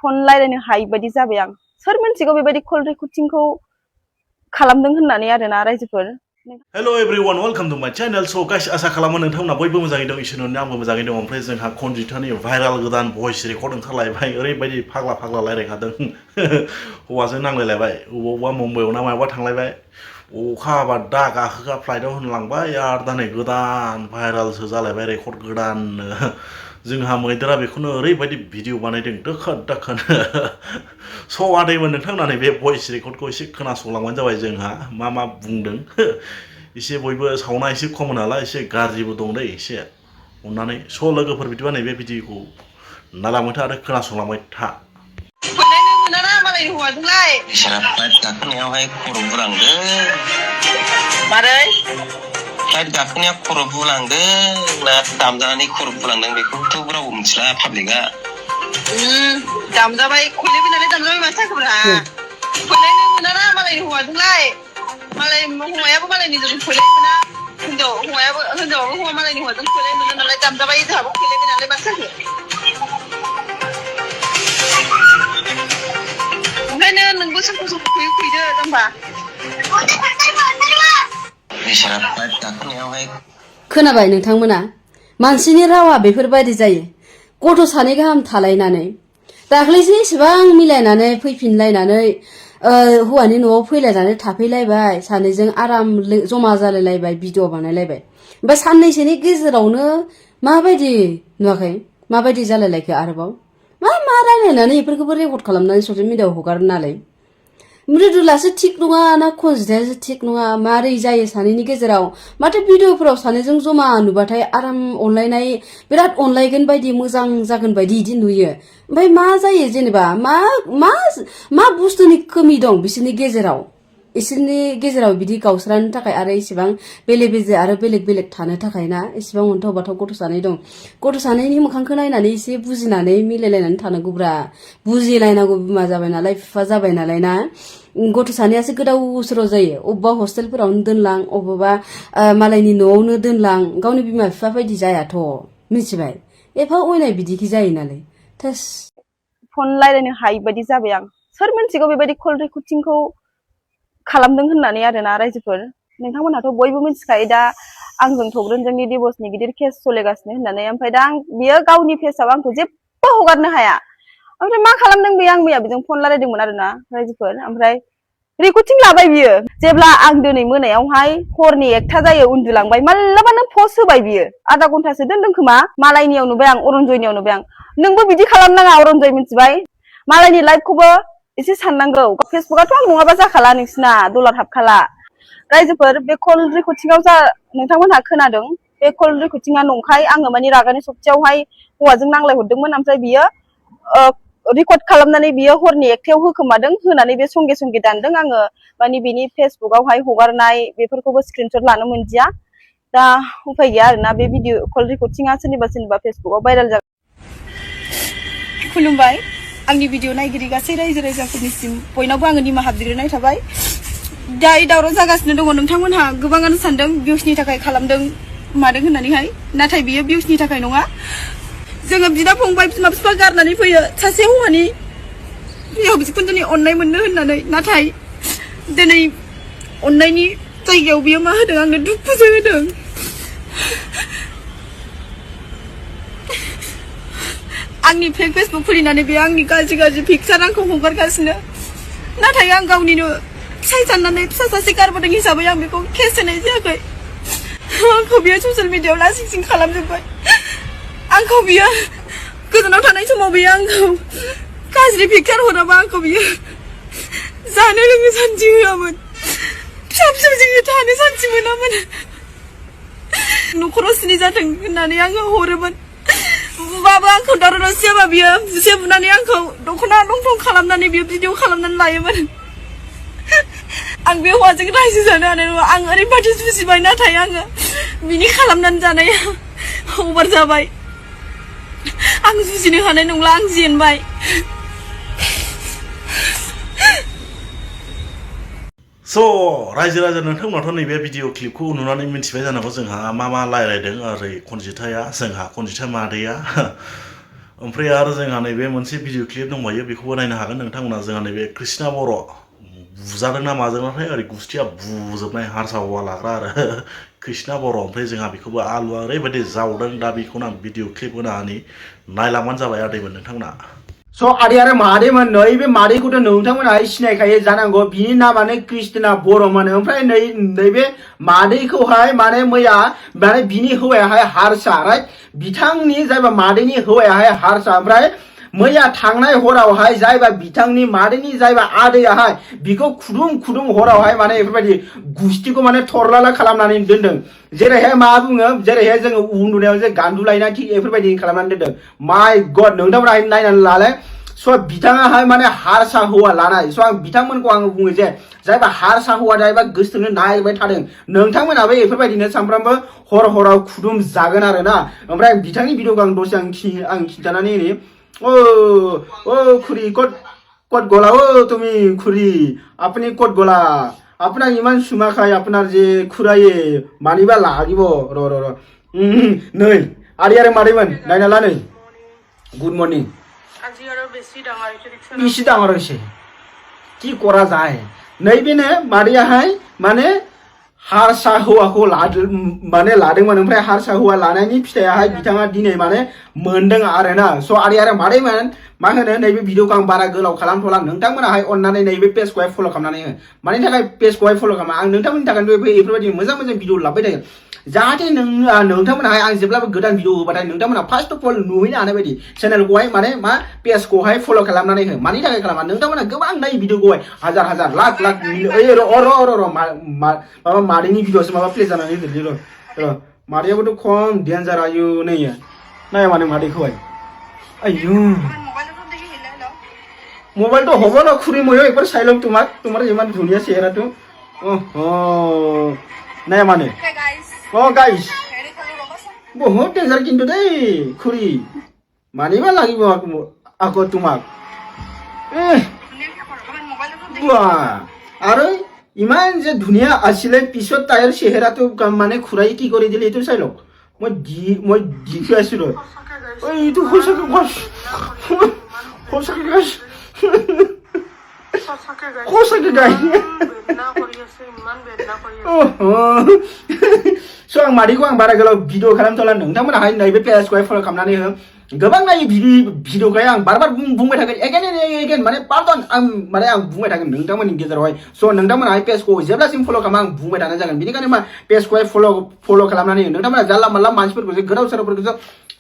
Phone रायलायनो हायि बायदि जाबाय आं सोर मोनथिगौ बेबायदि कल रेकर्डिंखौ खालामदों होननानै आरोना रायजोफोर Hello everyone, welcome to my channel. So guys, आसा खालामो नोंथांमोना बयबो मोजाङै दं इसोरनि आंबो मोजाङै दं ओमफ्राय जोंहा कनजितानि भाइराल गोदान भइस रेकर्ड ओंखारलायबाय ओरैबायदि फाग्ला रायलायखादों हौवाजों नांलायलायबाय अबावबा मुम्बाइआव ना मायावबा थांलायबाय अखा हाबा दा गाखोगा फ्लाइटआव होनलांबाय आरो दा नै गोदान भाइरालसो जालायबाय रेकर्ड गोदाननो जोंहा मैदेरा बेखौनो ओरैबायदि भिडिअ बानायदों दोखोन स' आदैमोन नोंथांमोना नैबे भइस रेकर्डखौ एसे खोनासंलांबानो जाबाय जोंहा मा बुंदों एसे बयबो सावना एसे खम नालाय एसे गाज्रिबो दं दै एसे अननानै स' लोगोफोर बिदिबा नैबे भिडिअखौ नायलांबाय था आरो खोनासंलांबाय था फ्लाइट गाखोनायावहाय खर' बुलांदों मारै फ्लाइट गाखोनायाव खर' बुलांदों ना दामजानानै खर' बुलांदों बेखौथ' रावबो मिथिला पाब्लिकआ दामजाबाय खननैबो नालाय दामजाबाय माथो जाखोब्रा खननैनो मोनाना मालायनि हौवाजोंलाय मालाय हौवायाबो मालायनि जों खननै मोना हिनजावाबो हौवा मालायनि हौवाजों खननै मोना नालाय दामजाबाय जोंहाबो खननैबो नालाय माथो जाखो ओंखायनो नोंबो सोरखौ खुयदो जाम्बा खोनाबाय नोंथांमोना मानसिनि रावा बेफोरबायदि जायो गथ' सानै गाहाम थालायनानै दाख्लैसो एसेबां मिलायनानै फैफिनलायनानै हौवानि न'आव फैलायनानै थाफैलायबाय सानैजों आराम जमा जालायलायबाय भिडिअ बानायलायबाय ओमफ्राय साननैसोनि गेजेरावनो माबायदि नुवाखै माबायदि जालायलायखो आरोबाव मा रायलायनानै बेफोरखौबो रेकर्ड खालामनानै ससियेल मिडियाआव हगारो नालाय मृदुलासो थिग नङा ना कनजितायासो थिग नङा मारै जायो सानैनि गेजेराव माथो भिडिअफोराव सानैजों जमा नुबाथाय आराम अनलायनाय बिराद अनलायगोन बायदि मोजां जागोन बायदि इदि नुयो ओमफ्राय मा जायो जेनेबा मा बुस्थुनि खमि दं बिसोरनि गेजेराव बिदि गावस्रानो थाखाय आरो इसेबां बेले बेजे आरो बेलेग थानो थाखाय ना इसेबां अन्थाव बाथाव गथ' सानै दं गथ' सानैनि मोखांखौ नायनानै एसे बुजिनानै मिलायलायनानै थानांगौब्रा बुजिलायनांगौ बिमा जाबाय नालाय बिफा जाबाय नालाय ना गथ' सानैयासो गोदाव सोराव जायो अबेबा हस्टेलफोरावनो दोनलां अबेबा मालायनि न'आवनो दोनलां गावनि बिमा बिफा बायदि जायाथ' मिथिबाय एफा अयनाय बिदिखि जायो नालाय थोस फन रायलायनो हायि बायदि जाबाय आं सोर मोनथिगौ बेबायदि कल रेकर्डिंखौ खालामदों होननानै आरोना रायजोफोर नोंथांमोनहाथ' बयबो मिथिखायो दा आंजों थग्रोनजोंनि डिभर्सनि गिदिर केस सोलिगासिनो होननानै ओमफ्राय दा बियो गावनि फेसआव आंखौ जेबो हगारनो हाया ओमफ्राय मा खालामदों बे आं मैया बेजों फन रायलायदोंमोन आरोना रायजोफोर ओमफ्राय रेकर्डिं लाबाय बियो जेब्ला आं दिनै मोनायावहाय हरनि 1टा जायो उन्दुलांबाय मालाबानो पस्ट होबाय बियो आधा घन्टासो दोनदों खोमा मालायनियाव नुबाय आं अरन्जयनियाव नुबाय आं नोंबो बिदि खालामनाङा अरन्जय मिथिबाय मालायनि लाइफखौबो एसे साननांगौ फेसबुकआथ' आं नङाबा जाखाला नोंसिना डलार हाबखाला रायजोफोर बे कल रेकर्डिंआव जा नोंथांमोनहा खोनादों बे कल रेकर्डिंआ नंखाय आङो माने रागानि सप्तायावहाय हौवाजों नांलायहरदोंमोन ओमफ्राय बियो रेकर्ड खालामनानै बियो हरनि 1टायाव होखोमादों होनानै बे संगे दानदों आङो माने बिनि फेसबुकआवहाय हगारनाय बेफोरखौबो स्क्रिनशट लानो मोनदिया दा उफाय गैया आरोना बे भिडिअ कल रेकर्डिंआ सोरनिबा फेसबुकआव भाइराल जागोन खुलुमबाय आंनि भिडिअ नायगिरि गासै रायजो राजाफोरनिसिम बयनावबो आङो निमाहा बिग्रोनाय थाबाय दाय दावराव जागासिनो दङ नोंथांमोनहा गोबाङानो सानदों भिउसनि थाखाय खालामदों मादों होननानैहाय नाथाय बियो भिउसनि थाखाय नङा जोङो बिदा फंबाय बिमा बिफा गारनानै फैयो सासे हौवानि बिहाव बिखुनजोनि अननाय मोननो होननानै नाथाय दिनै अननायनि जायगायाव बियो मा होदों आंनो दुखुसो होदों आंनि फेक फेसबुक खुलिनानै बे आंनि गाज्रि पिकचार आंखौ हगारगासिनो नाथाय आं गावनिनो फिसाय साननानै फिसा सासे गारबोदों हिसाबै आं बेखौ केस होनाय जायाखै आंखौ बियो ससियेल मिडियाआव लासिं खालामजोब्बाय आंखौ बियो गोजानाव थानाय समाव बियो आंखौ गाज्रि पिकचार हराबा आंखौ बियो जानो लोंनो सान्थि होआमोन फिसा जोङो थानो सान्थि मोनामोन न'खराव सिनि जाथों होननानै आङो हरोमोन बुबाबो आंखौ दावराव दावसि जाबा बियो बुसे बुनानै आंखौ दख'ना लंथं खालामनानै बियो भिडिअ खालामनानै लायोमोन आं बे हौवाजों रायजो जानो हानाय नङा आं ओरैबायदि जुजिबाय नाथाय आङो बिनि खालामनानै जानाया अभार जाबाय आं जुजिनो हानाय नंला आं जेनबाय स' रायजो राजा नोंथांमोनाथ' नैबे भिडिअ क्लिपखौ नुनानै मिथिबाय जानांगौ जोंहा मा रायलायदों ओरै कनजिताया जोंहा कनजिता मादैया ओमफ्राय आरो जोंहा नैबे मोनसे भिडिअ क्लिप दंबायो बेखौबो नायनो हागोन नोंथांमोना जोंहा नैबे कृष्णा बर' बुजादों ना माजोंनाथाय ओरै गुस्थिया बुजोबनाय हारसा हौवा लाग्रा आरो कृष्णा बर' ओमफ्राय जोंहा बेखौबो आलुआ ओरैबायदि जावदों दा बेखौनो आं भिडिअ क्लिप होनानै नायलांबानो जाबाय आदैमोन नोंथांमोना So आदि आरो मादैमोन नैबे मादैखौथ' नोंथांमोना सिनायखायो जानांगौ बिनि नामानो कृष्णा बर'मोन ओमफ्राय नैबे मादैखौहाय माने मैया माने बिनि हौवायाहाय हारसा राइट बिथांनि जायबा मादैनि हौवायाहाय हारसा ओमफ्राय मैया थांनाय हरावहाय जायबा बिथांनि मादैनि जायबा आदैयाहाय बिखौ खुदुम हरावहाय माने बेफोरबायदि गुस्थिखौ माने थरलाला खालामनानै दोनदों जेरैहाय मा बुङो जेरैहाय जोङो उन्दुनायाव जे गान्दुलायना थिग बेफोरबायदि खालामनानै दोनदों माय गड नोंथांमोना नायनानै लालाय स' बिथाङाहाय माने हारसा हौवा लानाय स' आं बिथांमोनखौ आं बुङो जे जायबा हारसा हौवा जायबा गोसोनो नायबाय थादों नोंथांमोनाबो बेफोरबायदिनो सानफ्रामबो हराव खुदुम जागोन आरो ना ओमफ्राय बिथांनि भिडिअखौ आं दसे आं खिन्थानानै होनि ओ खुरी কত গলা তুমি খুরি আপনি কত গলা আপনার ইমান সুমাখাই আপনার যে খুরাইয়ে মানিবা লাগিব র नै আরে আরে মারিমান নাইনা লা नै গুড মর্নিং আজি আৰু বেছি ডাঙৰ হৈছে বেছি ডাঙৰ হৈছে কি কৰা যায় नैबेनो मादैयाहाय माने हारसा हौवाखौ लादोंमोन ओमफ्राय हारसा हौवा लानायनि फिथाइयाहाय बिथाङा दिनै माने मोनदों आरोना स' आरो मादैमोन मा होनो नैबे भिडिअखौ आं बारा गोलाव खालामथ'ला नोंथांमोनाहाय अननानै नैबे पेजखौहाय फल' खालामनानै हो मानि थाखाय पेजखौहाय फल' खालामा आं नोंथांमोननि थाखाय बेफोरबायदि मोजां भिडिअ लाबोबाय थायो जाहाथे नोंथांमोनाहाय आं जेब्लाबो गोदान भिडिअ होबाथाय नोंथांमोना फार्स्ट अफ अल नुहैनो हानाय बायदि चेनेलखौहाय माने मा पेजखौहाय फल' खालामनानै हो मानि थाखाय खालामा नोंथांमोना गोबां नायो भिडिअखौहाय हाजार लाख माबा मादैनि भिडिअसो माबा प्ले जानानै होदो र' मादैयाबोथ' खम डेन्जार आयु नै नाया माने मादैखौहाय आयु मोबाइल तो होबो ना खुरी मयो एक बार साइलेंट तुम्हारा इमान धुनिया चेहरा तो ओहो नया माने ओ गाइस बहुत डेंजार किन्तु दे खुरी मानिबा লাগিব आको तुमाक आरो इमान जे धुनिया आছিলে পিছত তাইৰ চেহেৰাটো মানে খুৰাই কি কৰি দিলে এইটো চাই লওক মই দেখি আছো ৰ ওই এইটো সঁচাকে গছ সঁচাকে গাই स' आं मादैखौ आं बारा गोलाव भिडिअ खालामथ'ला नोंथांमोनाहाय नैबे पेजखौहाय फल' खालामनानै हो गोबां नायो भिडिअखौहाय आं बार बुंबाय थागोन एगेन माने पार्टन आं बुंबाय थागोन नोंथांमोननि गेजेरावहाय स' नोंथांमोनाहाय पेजखौ जेब्लासिम फल' खालामा आं बुंबाय थानाय जागोन बेनिखायनो मा पेजखौहाय फल' खालामनानै हो नोंथांमोना जानला मानला मानसिफोरखौ जे गोदाव सोरावफोरखौ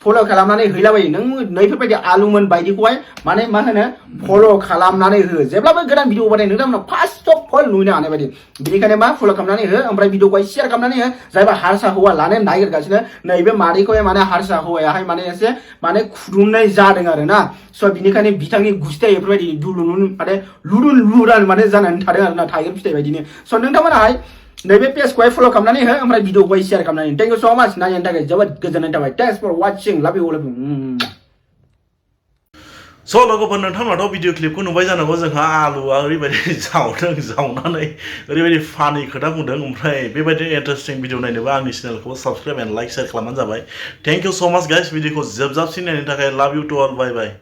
फल' खालामनानै हैलाबायो नों नैफोरबायदि आलुमोन बायदिखौहाय माने मा होनो फल' खालामनानै हो जेब्लाबो गोदान भिडिअ होबाथाय नोंथांमोना फार्स्ट अफ अल नुनो हानाय बायदि बेनिखायनो मा फल' खालामनानै हो ओमफ्राय भिडिअखौहाय शेयार खालामनानै हो जायबा हारसा हौवा लानो नागिरगासिनो नैबे मादैखौहाय माने हारसा हौवायाहाय माने एसे माने खुदुमनाय जादों आरो ना स' बिनिखायनो बिथांनि गुस्थिया बेफोरबायदि माने लुरुन माने जानानै थादों आरो ना थाइगिर फिथाइ बायदिनो स' नोंथांमोनाहाय नैबे पेजखौहाय फल' खालामनानै हो ओमफ्राय भिडिअखौहाय शेयार खालामनानै थेंक इउ स' माच नायनायनि थाखाय जोबोद गोजोननाय थाबाय थेंक्स फर वाचिं लाभ इउ स' लोगोफोर नोंथांमोनाथ' भिडिअ क्लिपखौ नुबाय जानांगौ जोंहा आलुआ ओरैबायदि जावनानै ओरैबायदि फानि खोथा बुंदों ओमफ्राय बेबायदि इन्टारेस्टिं भिडिअ नायनोबा आंनि चेनेलखौ साबस्क्राइब एन्ड लाइक शेयार खालामनानै जाबाय थेंक इउ स' माच गाइस भिडिअखौ जोबजाबसिन नायनो थाखाय लाभ U to all bye bye